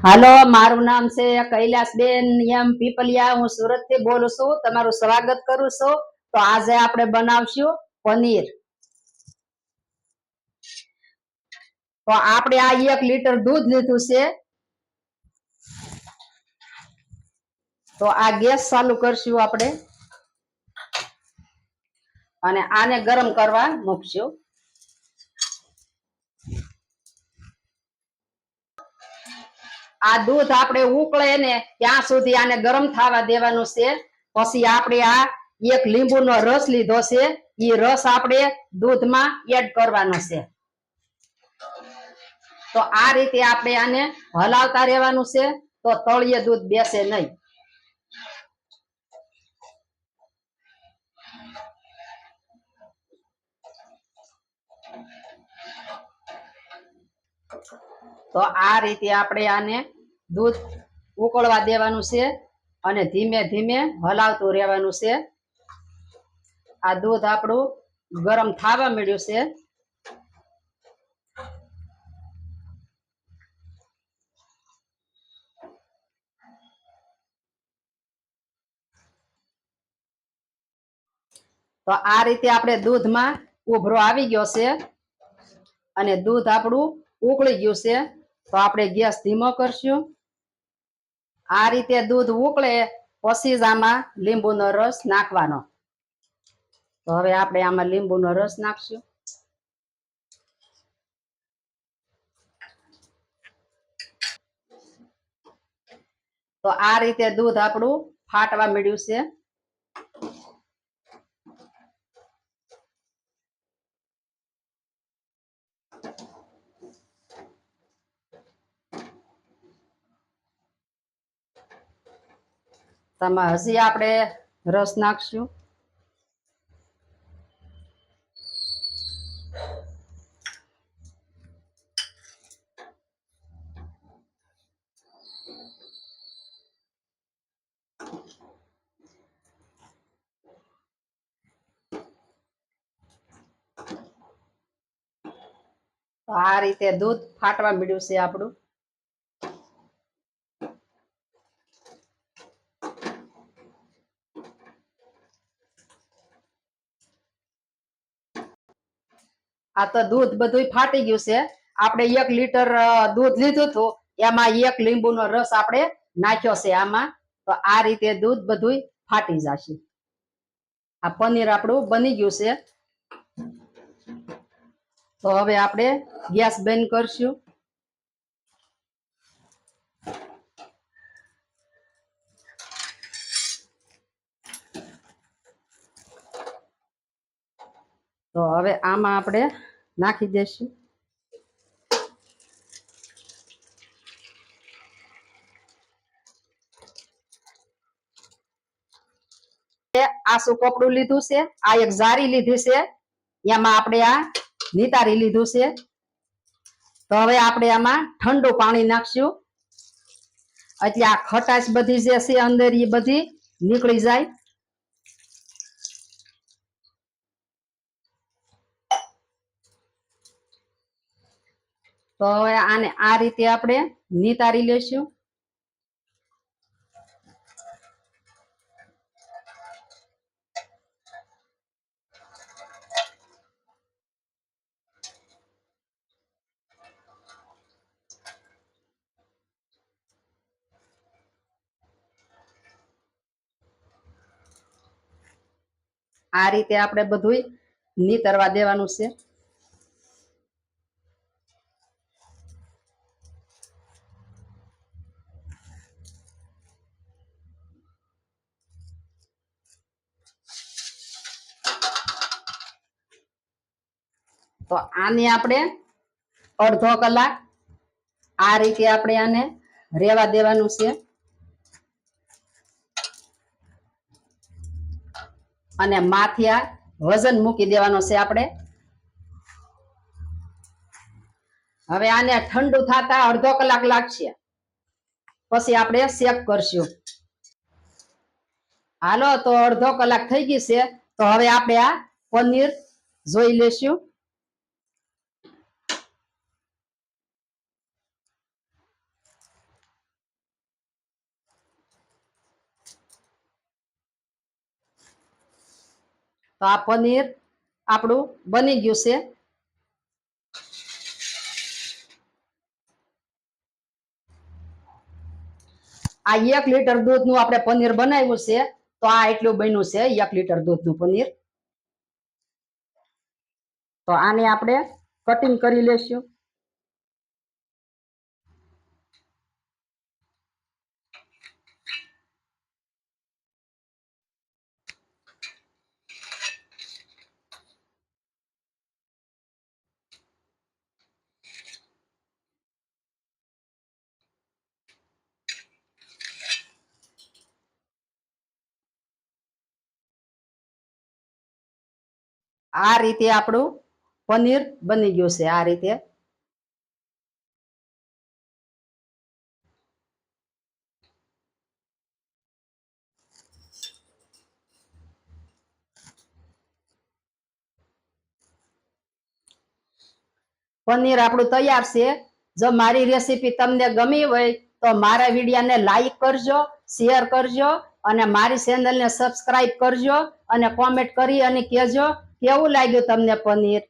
હાલો, મારું નામ છે કૈલાસબેન એમ પીપલિયા. હું સુરત થી બોલું છું. તમારું સ્વાગત કરું છું. તો આજે આપણે બનાવશું પનીર. તો આપણે આ 1 લીટર દૂધ લીધું છે. તો આ ગેસ ચાલુ કરશું આપણે અને આને ગરમ કરવા મૂકશું. આ દૂધ આપણે ઉકળે ને ત્યાં સુધી આને ગરમ થવા દેવાનું છે. પછી આપણે આ 1 લીંબુનો રસ લીધો છે. એ રસ આપણે દૂધમાં એડ કરવાનો છે. તો આ રીતે આપણે આને હલાવતા રહેવાનું છે. તો તળિયે દૂધ બેસે નહીં. તો આ રીતે આપણે આને દૂધ ઉકળવા દેવાનું છે અને ધીમે ધીમે હલાવતું રહેવાનું છે. આ દૂધ આપણું ગરમ થવા માંડ્યું છે. તો આ રીતે આપણે દૂધમાં ઉભરો આવી ગયો છે અને દૂધ આપણું ઉકળી ગયું છે. તો આપણે ગેસ ધીમો કરશું. આ રીતે દૂધ ઉકળે પછી જ આમાં લીંબુનો રસ નાખવાનો. તો હવે આપણે આમાં લીંબુનો રસ નાખશું. તો આ રીતે દૂધ આપણું ફાટવા માંડ્યું છે. હજી આપણે રસ નાખશું. તો આ રીતે દૂધ ફાટવા માંડ્યું છે આપણું. આ તો દૂધ બધું ફાટી ગયું છે. આપણે 1 લીટર દૂધ લીધું હતું, એમાં 1 લીંબુનો રસ આપણે નાખ્યો છે આમાં. તો આ રીતે દૂધ બધું ફાટી જશે. આ પનીર આપણું બની ગયું છે. તો હવે આપણે ગેસ બંધ કરશું. તો હવે આમાં આપણે નાખી દઈશું. આસું કપડું લીધું છે. આ એક જારી લીધી છે. એમાં આપણે આ નિતારી લીધું છે. તો હવે આપણે આમાં ઠંડુ પાણી નાખશું. એટલે આ ખટાશ બધી જે છે અંદર એ બધી નીકળી જાય. તો હવે આને આ રીતે આપણે નિતારી લેશું. આ રીતે આપણે બધું નીતરવા દેવાનું છે. તો આને આપણે અડધો કલાક આ રીતે આપણે આને રેવા દેવાનું છે. અને માથે આ વજન મૂકી દેવાનું છે આપણે. હવે આને ઠંડુ થતા અડધો કલાક લાગશે. પછી આપણે શેક કરશું. હાલો, તો અડધો કલાક થઈ ગઈ છે. તો હવે આપણે આ પનીર જોઈ લેશું. તો આ પનીર આપણું બની ગયું છે. આ 1 લીટર દૂધનું આપણે પનીર બનાવ્યું છે. તો આ એટલું બન્યું છે 1 લીટર દૂધનું પનીર. તો આને આપણે કટિંગ કરી લેશું. આ રીતે આપણું પનીર બની ગયું છે. આ રીતે પનીર આપણું તૈયાર છે. જો મારી રેસીપી તમને ગમી હોય તો મારા વિડીયોને લાઈક કરજો, શેર કરજો અને મારી ચેનલને સબસ્ક્રાઇબ કરજો અને કોમેન્ટ કરી અને કહેજો કેવું લાગ્યું તમને પનીર.